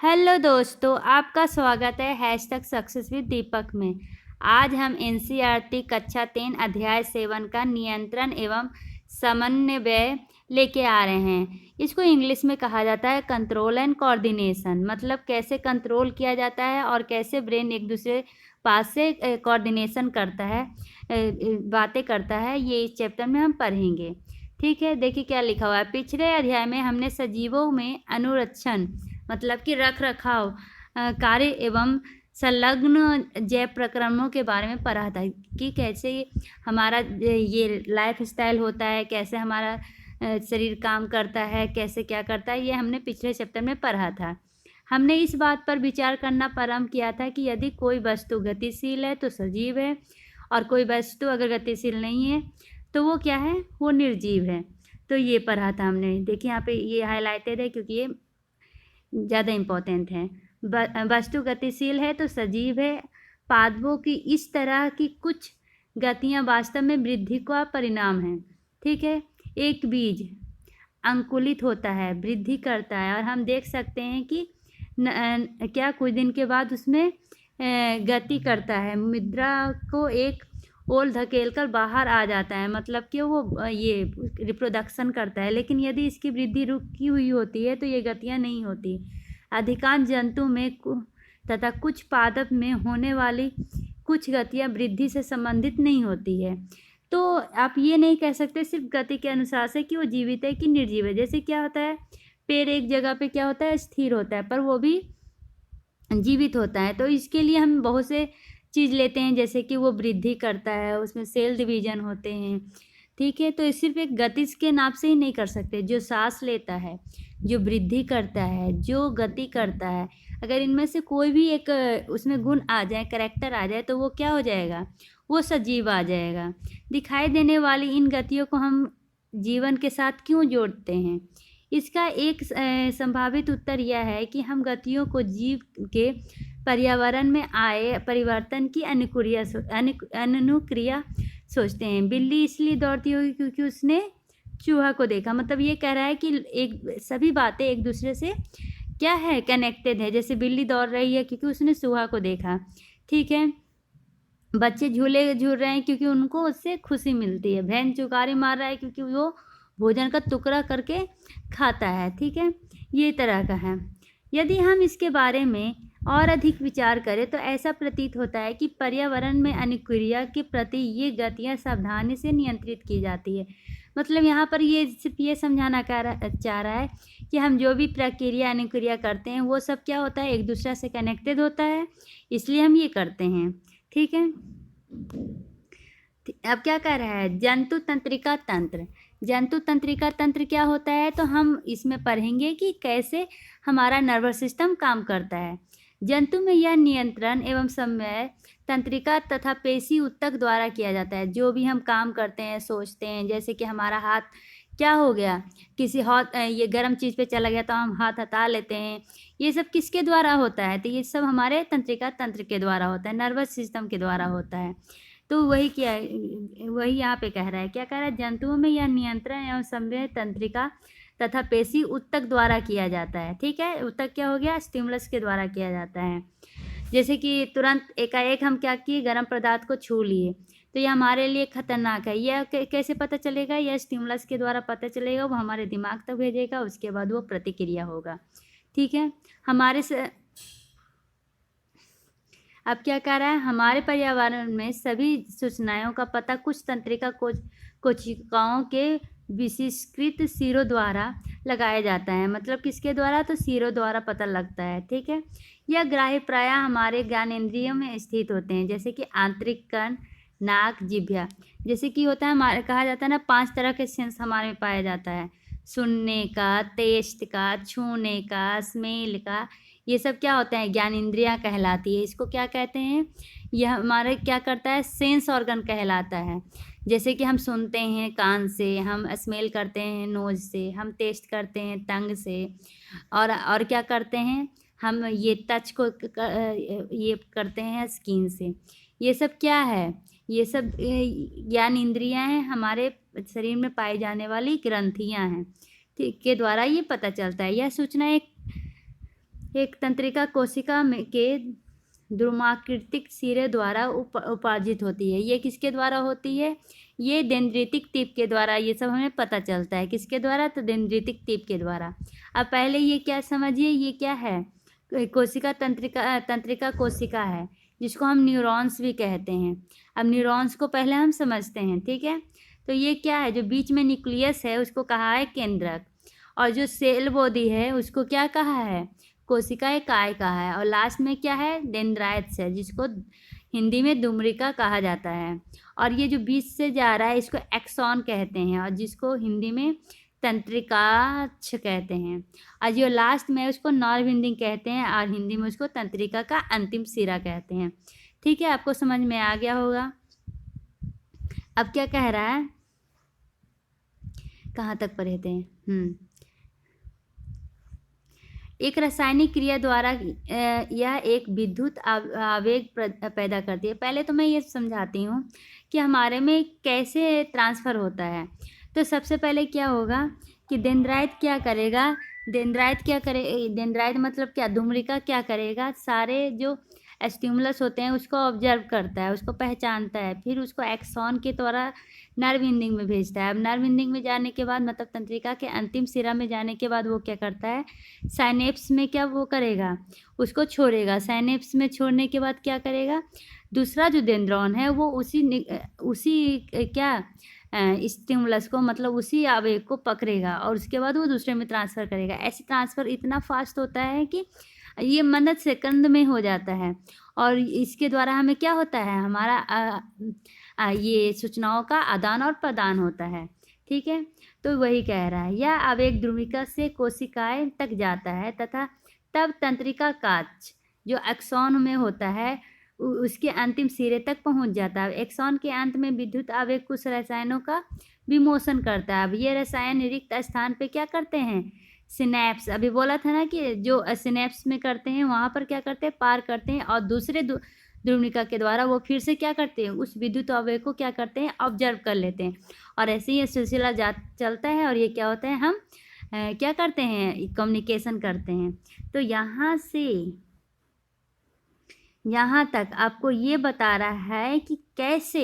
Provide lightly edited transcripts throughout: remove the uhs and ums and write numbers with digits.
Hello दोस्तों, आपका स्वागत है हैशटैग सक्सेस विद दीपक में। आज हम एनसीईआरटी कक्षा 3 अध्याय 7 का नियंत्रण एवं समन्वय लेके आ रहे हैं। इसको इंग्लिश में कहा जाता है कंट्रोल एंड कोऑर्डिनेशन। मतलब कैसे कंट्रोल किया जाता है और कैसे ब्रेन एक दूसरे पास से कोऑर्डिनेशन करता है, बातें करता है। ये इस चैप्टर में हम पढ़ेंगे। ठीक है, देखिए क्या लिखा हुआ है। पिछले अध्याय में हमने सजीवों में अनुरक्षण मतलब कि रख रखाव कार्य एवं संलग्न जैव प्रक्रमों के बारे में पढ़ा था कि कैसे हमारा ये लाइफ स्टाइल होता है, कैसे हमारा शरीर काम करता है, कैसे क्या करता है। ये हमने पिछले चैप्टर में पढ़ा था। हमने इस बात पर विचार करना प्रारंभ किया था कि यदि कोई वस्तु गतिशील है तो सजीव है, और कोई वस्तु अगर गतिशील नहीं है तो वो क्या है, वो निर्जीव है। तो ये पढ़ा था हमने। देखिए यहाँ पे ये हाईलाइटेड है क्योंकि ये ज़्यादा इम्पोर्टेंट है। वस्तु गतिशील है तो सजीव है। पादपों की इस तरह की कुछ गतियाँ वास्तव में वृद्धि का परिणाम है। ठीक है, एक बीज अंकुरित होता है, वृद्धि करता है, और हम देख सकते हैं कि क्या कुछ दिन के बाद उसमें गति करता है, मुद्रा को एक ओर धकेल कर बाहर आ जाता है। मतलब कि वो ये रिप्रोडक्शन करता है। लेकिन यदि इसकी वृद्धि रुकी हुई होती है तो ये गतियाँ नहीं होती। अधिकांश जंतु में तथा कुछ पादप में होने वाली कुछ गतियाँ वृद्धि से संबंधित नहीं होती है। तो आप ये नहीं कह सकते सिर्फ गति के अनुसार से कि वो जीवित है कि निर्जीव है। जैसे क्या होता है, पेड़ एक जगह पे क्या होता है, स्थिर होता है, पर वो भी जीवित होता है। तो इसके लिए हम बहुत से चीज़ लेते हैं, जैसे कि वो वृद्धि करता है, उसमें सेल डिवीजन होते हैं। ठीक है, तो सिर्फ एक गति के नाप से ही नहीं कर सकते। जो सांस लेता है, जो वृद्धि करता है, जो गति करता है, अगर इनमें से कोई भी एक उसमें गुण आ जाए, कैरेक्टर आ जाए, तो वो क्या हो जाएगा, वो सजीव आ जाएगा। दिखाई देने वाली इन गतियों को हम जीवन के साथ क्यों जोड़ते हैं? इसका एक संभावित उत्तर यह है कि हम गतियों को जीव के पर्यावरण में आए परिवर्तन की अनुक्रिया सोचते हैं। बिल्ली इसलिए दौड़ती होगी क्योंकि उसने चूहा को देखा। मतलब ये कह रहा है कि एक सभी बातें एक दूसरे से क्या है, कनेक्टेड है। जैसे बिल्ली दौड़ रही है क्योंकि उसने चूहा को देखा। ठीक है, बच्चे झूले झूल रहे हैं क्योंकि उनको उससे खुशी मिलती है। भैंस चुकारी मार रहा है क्योंकि वो भोजन का टुकड़ा करके खाता है। ठीक है, ये तरह का है। यदि हम इसके बारे में और अधिक विचार करें तो ऐसा प्रतीत होता है कि पर्यावरण में अनुक्रिया के प्रति ये गतियाँ सावधानी से नियंत्रित की जाती है। मतलब यहाँ पर ये सिर्फ ये समझाना चाह रहा है कि हम जो भी प्रक्रिया अनुक्रिया करते हैं वो सब क्या होता है, एक दूसरे से कनेक्टेड होता है, इसलिए हम ये करते हैं। ठीक है, अब क्या कह रहा है, जंतु तंत्रिका तंत्र। जंतु तंत्रिका तंत्र क्या होता है, तो हम इसमें पढ़ेंगे कि कैसे हमारा नर्वस सिस्टम काम करता है। जंतु में यह नियंत्रण एवं समन्वय तंत्रिका तथा पेशी ऊतक द्वारा किया जाता है। जो भी हम काम करते हैं, सोचते हैं, जैसे कि हमारा हाथ क्या हो गया, किसी हाथ ये गर्म चीज़ पे चला गया तो हम हाथ हटा लेते हैं। ये सब किसके द्वारा होता है, तो ये सब हमारे तंत्रिका तंत्र के द्वारा होता है, नर्वस सिस्टम के द्वारा होता है। तो वही क्या है, वही यहाँ पे कह रहा है। क्या कह रहा है, जंतुओं में यह नियंत्रण एवं समन्वय तंत्रिका तथा पेशी ऊतक द्वारा किया जाता है। ठीक है, ऊतक क्या हो गया, स्टिमुलस के द्वारा किया जाता है। जैसे कि तुरंत एकाएक हम क्या किए, गर्म पदार्थ को छू लिए, तो यह हमारे लिए खतरनाक है। यह कैसे पता चलेगा, यह स्टिमुलस के द्वारा पता चलेगा। वो हमारे दिमाग तक भेजेगा, उसके बाद वो प्रतिक्रिया होगा। ठीक है, हमारे से अब क्या कह रहा है, हमारे पर्यावरण में सभी सूचनाओं का पता कुछ तंत्रिका कोशिकाओं के विशिष्टकृत सिरों द्वारा लगाया जाता है। मतलब किसके द्वारा, तो सिरों द्वारा पता लगता है। ठीक है, यह ग्राह्य प्रायः हमारे ज्ञानेंद्रियों में स्थित होते हैं, जैसे कि आंतरिक कर्ण, नाक, जिह्वा। जैसे कि होता है हमारे, कहा जाता है ना, 5 तरह के सेंस हमारे में पाया जाता है, सुनने का, टेस्ट का, छूने का, स्मेल का। ये सब क्या होता है, ज्ञान इंद्रियाँ कहलाती है। इसको क्या कहते हैं, यह हमारे क्या करता है, सेंस ऑर्गन कहलाता है। जैसे कि हम सुनते हैं कान से, हम स्मेल करते हैं नोज से, हम टेस्ट करते हैं टंग से, और क्या करते हैं, हम ये टच को ये करते हैं स्किन से। ये सब क्या है, ये सब ज्ञान इंद्रियां हैं, हमारे शरीर में पाई जाने वाली ग्रंथियां हैं। ठीक, के द्वारा ये पता चलता है। यह सूचना एक एक तंत्रिका कोशिका में के द्रुमाकृतिक सिरे द्वारा उपार्जित होती है। ये किसके द्वारा होती है? ये डेंड्रिटिक टिप के द्वारा। ये सब हमें पता चलता है किसके द्वारा? तो डेंड्रिटिक टिप के द्वारा। अब पहले ये क्या समझिए, ये क्या है? कोशिका तंत्रिका कोशिका है, जिसको हम न्यूरॉन्स भी कहते हैं। अब न्यूरॉन्स को पहले हम समझते हैं, ठीक है। तो ये क्या है? जो बीच में न्यूक्लियस है उसको कहा है केंद्रक, और जो सेल बॉडी है उसको क्या कहा है? कोशिकाएं काय कहा है। और लास्ट में क्या है? डेंड्राइट्स है, जिसको हिंदी में दुम्रिका कहा जाता है। और ये जो बीच से जा रहा है इसको एक्सॉन कहते हैं, और जिसको हिंदी में तंत्रिकाक्ष कहते हैं। और जो लास्ट में उसको नर्व एंडिंग कहते हैं, और हिंदी में उसको तंत्रिका का अंतिम सिरा कहते हैं। ठीक है, आपको समझ में आ गया होगा। अब क्या कह रहा है? कहाँ तक पढ़े थे? एक रासायनिक क्रिया द्वारा यह एक विद्युत आवेग पैदा करती है। पहले तो मैं ये समझाती हूँ कि हमारे में कैसे ट्रांसफ़र होता है। तो सबसे पहले क्या होगा कि डेंड्राइट क्या करेगा? डेंड्राइट मतलब क्या? धूम्रिका क्या करेगा? सारे जो स्टिमुलस होते हैं उसको ऑब्जर्व करता है, उसको पहचानता है, फिर उसको एक्सॉन के द्वारा नर्व एंडिंग में भेजता है। अब नर्व एंडिंग में जाने के बाद, मतलब तंत्रिका के अंतिम सिरा में जाने के बाद, वो क्या करता है? साइनेप्स में क्या वो करेगा? उसको छोड़ेगा। साइनेप्स में छोड़ने के बाद क्या करेगा? दूसरा जो डेंड्रॉन है वो उसी क्या स्टिमुलस को, मतलब उसी आवेग को पकड़ेगा, और उसके बाद वो दूसरे में ट्रांसफ़र करेगा। ऐसे ट्रांसफ़र इतना फास्ट होता है कि ये मदद सेकंड में हो जाता है, और इसके द्वारा हमें क्या होता है? हमारा ये सूचनाओं का आदान और प्रदान होता है। ठीक है, तो वही कह रहा है, यह आवेग ध्रुविका से कोशिकाएं तक जाता है तथा तब तंत्रिका काच जो एक्सॉन में होता है उसके अंतिम सिरे तक पहुंच जाता है। एक्सॉन के अंत में विद्युत आवेग कुछ रसायनों का विमोचन करता है। अब ये रसायन रिक्त स्थान पे क्या करते हैं? सिनेप्स, अभी बोला था ना कि जो सिनेप्स में करते हैं वहाँ पर क्या करते हैं? पार करते हैं, और दूसरे ध्रुवनिका के द्वारा वो फिर से क्या करते हैं? उस विद्युत आवेग को क्या करते हैं? ऑब्जर्व कर लेते हैं, और ऐसे ही ये सिलसिला चलता है, और ये क्या होता है? हम क्या करते हैं? कम्युनिकेशन करते हैं। तो यहाँ से यहाँ तक आपको ये बता रहा है कि कैसे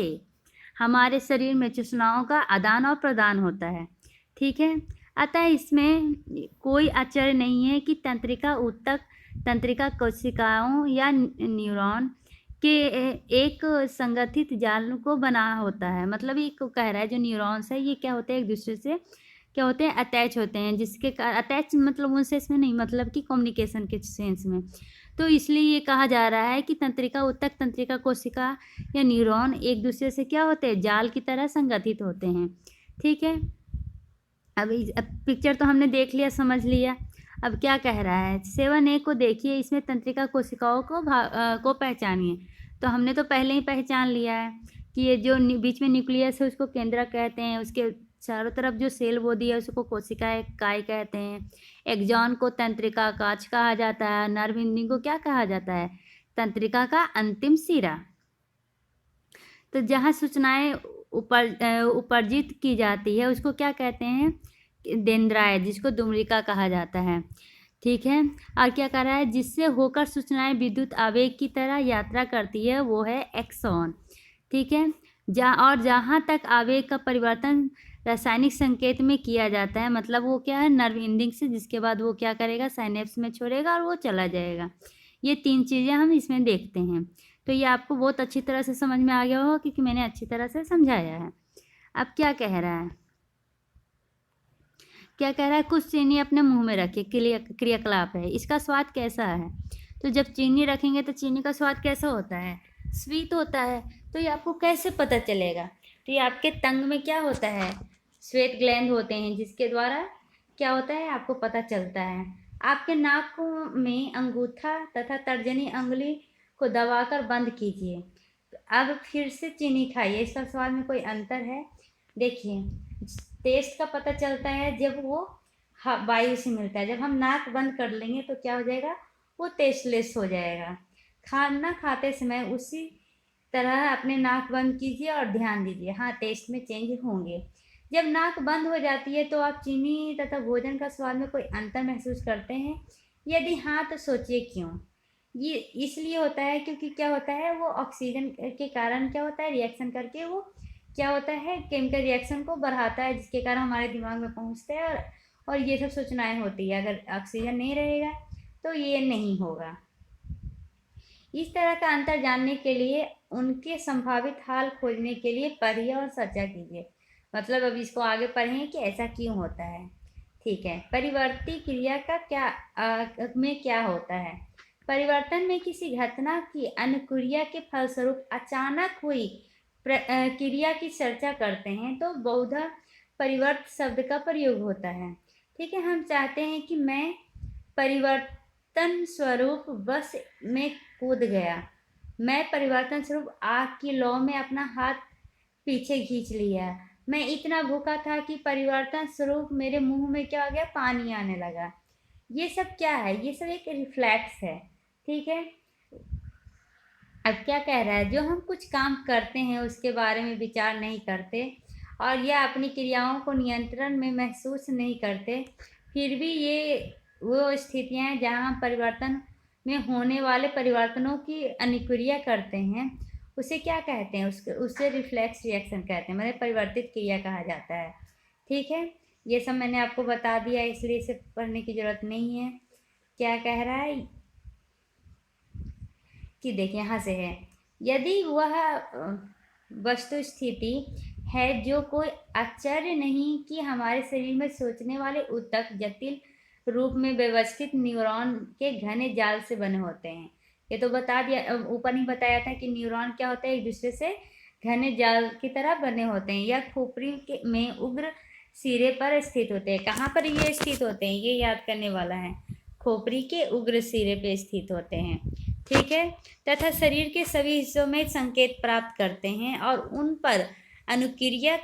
हमारे शरीर में सूचनाओं का आदान और प्रदान होता है। ठीक है, अतः इसमें कोई आश्चर्य नहीं है कि तंत्रिका ऊतक तंत्रिका कोशिकाओं या न्यूरॉन के एक संगठित जाल को बना होता है। मतलब ये कह रहा है जो न्यूरॉन्स है ये क्या होते हैं? एक दूसरे से क्या होते हैं? अटैच होते हैं, जिसके अटैच मतलब उन सेंस में नहीं, मतलब कि कम्युनिकेशन के सेंस में। तो इसलिए ये कहा जा रहा है कि तंत्रिका ऊतक तंत्रिका कोशिका या न्यूरॉन एक दूसरे से क्या होते हैं? जाल की तरह संगठित होते हैं। ठीक है, अब पिक्चर तो हमने देख लिया, समझ लिया। अब क्या कह रहा है? 7A को देखिए, इसमें तंत्रिका कोशिकाओं को पहचानिए। तो हमने तो पहले ही पहचान लिया है कि ये जो बीच में न्यूक्लियस है उसको केंद्रक कहते हैं, उसके चारों तरफ जो सेल बॉडी है उसको कोशिकाएं काय कहते हैं, एक्सॉन को तंत्रिका काच कहा जाता है, नर्व एंडिंग को क्या कहा जाता है? तंत्रिका का अंतिम सिरा। तो जहाँ सूचनाएं उपार्जित की जाती है उसको क्या कहते हैं? डेंड्राइट, जिसको दुम्रिका कहा जाता है। ठीक है, और क्या कह रहा है? जिससे होकर सूचनाएं विद्युत आवेग की तरह यात्रा करती है वो है एक्सॉन। ठीक है, जहाँ तक आवेग का परिवर्तन रासायनिक संकेत में किया जाता है, मतलब वो क्या है? नर्व एंडिंग से, जिसके बाद वो क्या करेगा? साइनेप्स में छोड़ेगा और वो चला जाएगा। ये 3 चीज़ें हम इसमें देखते हैं। तो ये आपको बहुत अच्छी तरह से समझ में आ गया होगा क्योंकि मैंने अच्छी तरह से समझाया है। अब क्या कह रहा है? क्या कह रहा है? कुछ चीनी अपने मुंह में रखे, क्रियाकलाप है, इसका स्वाद कैसा है? तो जब चीनी रखेंगे तो चीनी का स्वाद कैसा होता है? स्वीट होता है। तो ये आपको कैसे पता चलेगा? तो ये आपके टंग में क्या होता है? स्वेट ग्लैंड होते हैं, जिसके द्वारा क्या होता है? आपको पता चलता है। आपके नाक में अंगूठा तथा तर्जनी अंगुली को दबाकर बंद कीजिए। अब फिर से चीनी खाइए, इसका स्वाद में कोई अंतर है? देखिए, टेस्ट का पता चलता है जब वो वायु से मिलता है। जब हम नाक बंद कर लेंगे तो क्या हो जाएगा? वो टेस्टलेस हो जाएगा। खाना खाते समय उसी तरह अपने नाक बंद कीजिए और ध्यान दीजिए, हाँ टेस्ट में चेंज होंगे। जब नाक बंद हो जाती है तो आप चीनी तथा भोजन का स्वाद में कोई अंतर महसूस करते हैं यदि हाँ तो सोचिए क्यों। ये इसलिए होता है क्योंकि क्या होता है, वो ऑक्सीजन के कारण क्या होता है, रिएक्शन करके वो क्या होता है, केमिकल रिएक्शन को बढ़ाता है, जिसके कारण हमारे दिमाग में पहुंचते हैं और ये सब सूचनाएं होती है। अगर ऑक्सीजन नहीं रहेगा तो ये नहीं होगा। इस तरह का अंतर जानने के लिए उनके संभावित हाल खोजने के लिए पढ़िए और चर्चा कीजिए। मतलब अब इसको आगे पढ़ें कि ऐसा क्यों होता है। ठीक है, परिवर्ती क्रिया का में क्या होता है। परिवर्तन में किसी घटना की अनुक्रिया के फलस्वरूप अचानक हुई क्रिया की चर्चा करते हैं तो बहुधा परिवर्त शब्द का प्रयोग होता है। ठीक है, हम चाहते हैं कि मैं परिवर्तन स्वरूप बस में कूद गया। मैं परिवर्तन स्वरूप आग की लौ में अपना हाथ पीछे खींच लिया। मैं इतना भूखा था कि परिवर्तन स्वरूप मेरे मुंह में क्या हो गया, पानी आने लगा। ये सब क्या है, ये सब एक रिफ्लेक्स है। ठीक है, अब क्या कह रहा है, जो हम कुछ काम करते हैं उसके बारे में विचार नहीं करते और या अपनी क्रियाओं को नियंत्रण में महसूस नहीं करते, फिर भी ये वो स्थितियां हैं जहां हम परिवर्तन में होने वाले परिवर्तनों की अनुक्रिया करते हैं, उसे क्या कहते हैं, उससे रिफ्लेक्स रिएक्शन कहते हैं, मतलब परिवर्तित क्रिया कहा जाता है। ठीक है, ये सब मैंने आपको बता दिया, इसलिए इसे पढ़ने की जरूरत नहीं है। क्या कह रहा है कि देखिए यहाँ से है, यदि वह वस्तु स्थिति है जो कोई आश्चर्य नहीं कि हमारे शरीर में सोचने वाले ऊतक जटिल रूप में व्यवस्थित न्यूरॉन के घने जाल से बने होते हैं। ये तो बता दिया, ऊपर ही बताया था कि न्यूरॉन क्या होते हैं, एक दूसरे से घने जाल की तरह बने होते हैं। यह खोपड़ी के में उग्र सिरे पर स्थित होते हैं। कहाँ पर ये स्थित होते हैं, ये याद करने वाला है, खोपड़ी के उग्र सिरे पे स्थित होते हैं। ठीक है, तथा शरीर के सभी हिस्सों में संकेत प्राप्त करते हैं और उन पर अनुक्रिया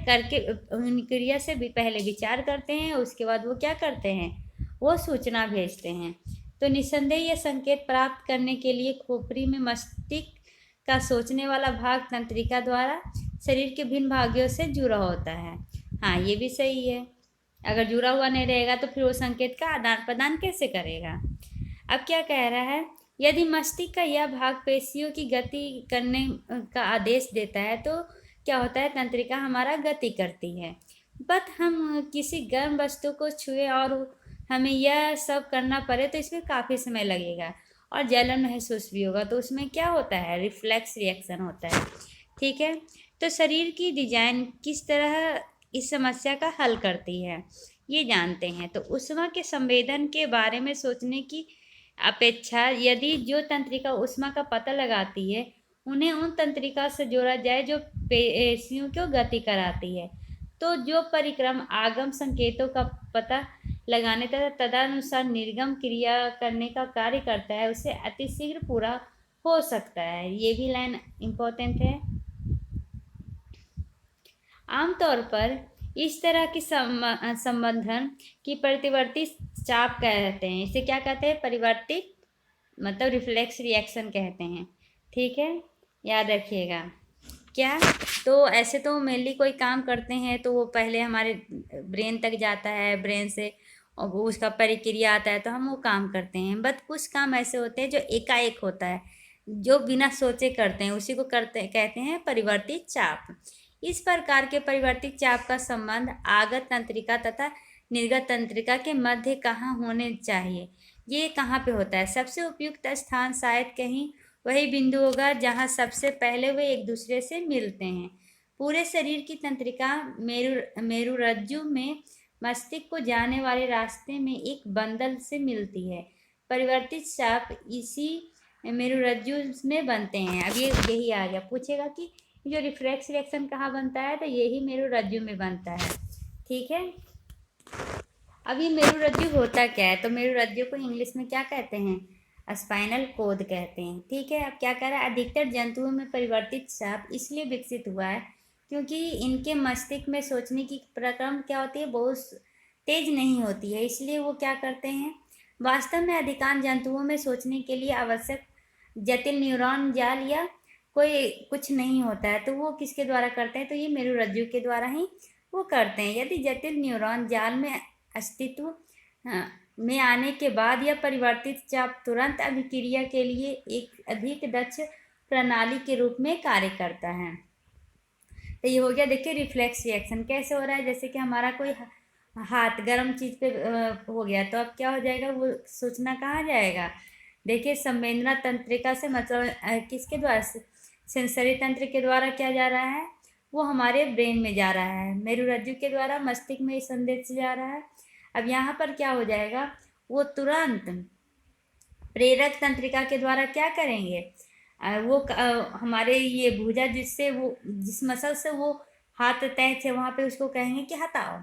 से भी पहले विचार करते हैं, उसके बाद वो क्या करते हैं, वो सूचना भेजते हैं। तो निस्संदेह यह संकेत प्राप्त करने के लिए खोपड़ी में मस्तिष्क का सोचने वाला भाग तंत्रिका द्वारा शरीर के भिन्न भागों से जुड़ा होता है। हाँ, ये भी सही है, अगर जुड़ा हुआ नहीं रहेगा तो फिर वो संकेत का आदान प्रदान कैसे करेगा। अब क्या कह रहा है, यदि मस्तिष्क का यह भाग पेशियों की गति करने का आदेश देता है तो क्या होता है, तंत्रिका हमारा गति करती है। बट हम किसी गर्म वस्तु को छुए और हमें यह सब करना पड़े तो इसमें काफ़ी समय लगेगा और जलन महसूस भी होगा, तो उसमें क्या होता है, रिफ्लेक्स रिएक्शन होता है। ठीक है, तो शरीर की डिजाइन किस तरह इस समस्या का हल करती है ये जानते हैं। तो ऊष्मा के संवेदन के बारे में सोचने की अपेक्षा यदि जो तंत्रिका ऊष्मा का पता लगाती है उन्हें उन तंत्रिका से जोड़ा जाए जो पेशियों को गति कराती है, तो जो परिक्रम आगम संकेतों का पता लगाने तथा तदनुसार निर्गम क्रिया करने का कार्य करता है उसे अतिशीघ्र पूरा हो सकता है। ये भी लाइन इम्पोर्टेंट है। आमतौर पर इस तरह की संबंधन की प्रतिवर्ती चाप कहते हैं। इसे क्या कहते हैं, परिवर्तित मतलब रिफ्लेक्स रिएक्शन कहते हैं। ठीक है, याद रखिएगा। क्या, तो ऐसे तो मेनली कोई काम करते हैं तो वो पहले हमारे ब्रेन तक जाता है, ब्रेन से और वो उसका परिक्रिया आता है तो हम वो काम करते हैं। बट कुछ काम ऐसे होते हैं जो एकाएक होता है, जो बिना सोचे करते हैं, उसी को कहते हैं परिवर्तित चाप। इस प्रकार के परिवर्तित चाप का संबंध आगत तंत्रिका तथा निर्गत तंत्रिका के मध्य कहाँ होने चाहिए, ये कहाँ पे होता है। सबसे उपयुक्त स्थान शायद कहीं वही बिंदु होगा जहाँ सबसे पहले वे एक दूसरे से मिलते हैं। पूरे शरीर की तंत्रिका मेरुरज्जु में मस्तिष्क को जाने वाले रास्ते में एक बंडल से मिलती है। परिवर्तित चाप इसी मेरुरज्जु में बनते हैं। अब ये यही आ गया, पूछेगा कि जो रिफ्लेक्स रिएक्शन कहाँ बनता है, तो यही मेरुरज्जु में बनता है। ठीक है, अब ये मेरुरज्जु होता क्या है, तो मेरुरज्जु को इंग्लिश में क्या कहते हैं, स्पाइनल कोड कहते हैं। ठीक है, अब क्या कह रहा है, अधिकतर जंतुओं में परिवर्तित चाप इसलिए विकसित हुआ है क्योंकि इनके मस्तिष्क में सोचने की प्रक्रम क्या होती है, बहुत तेज नहीं होती है, इसलिए वो क्या करते हैं। वास्तव में अधिकांश जंतुओं में सोचने के लिए आवश्यक जटिल न्यूरॉन जाल या कोई कुछ नहीं होता है, तो वो किसके द्वारा करते हैं, तो ये मेरुरज्जु के द्वारा ही वो करते हैं। यदि जटिल न्यूरॉन जाल में अस्तित्व में आने के बाद यह परिवर्तित चाप तुरंत अभिक्रिया के लिए एक अधिक दक्ष प्रणाली के रूप में कार्य करता है। तो ये हो गया, देखिए रिफ्लेक्स रिएक्शन कैसे हो रहा है। जैसे कि हमारा कोई हाथ गर्म चीज़ पे हो गया तो अब क्या हो जाएगा, वो सूचना कहाँ जाएगा। देखिए संवेदना तंत्रिका से मतलब किसके द्वारा, सेंसरी तंत्र के द्वारा क्या जा रहा है, वो हमारे ब्रेन में जा रहा है, मेरुरज्जु के द्वारा मस्तिष्क में इस संदेश जा रहा है। अब यहाँ पर क्या हो जाएगा, वो तुरंत प्रेरक तंत्रिका के द्वारा क्या करेंगे, वो हमारे ये भुजा जिससे वो जिस मसल से वो हाथ अटैच है वहाँ पे उसको कहेंगे कि हटाओ,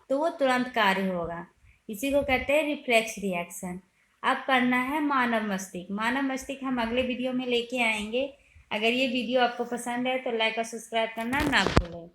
तो वो तुरंत कार्य होगा। इसी को कहते हैं रिफ्लेक्स रिएक्शन। अब पढ़ना है मानव मस्तिष्क। मानव मस्तिष्क हम अगले वीडियो में लेके आएंगे। अगर ये वीडियो आपको पसंद है तो लाइक और सब्सक्राइब करना ना भूलें।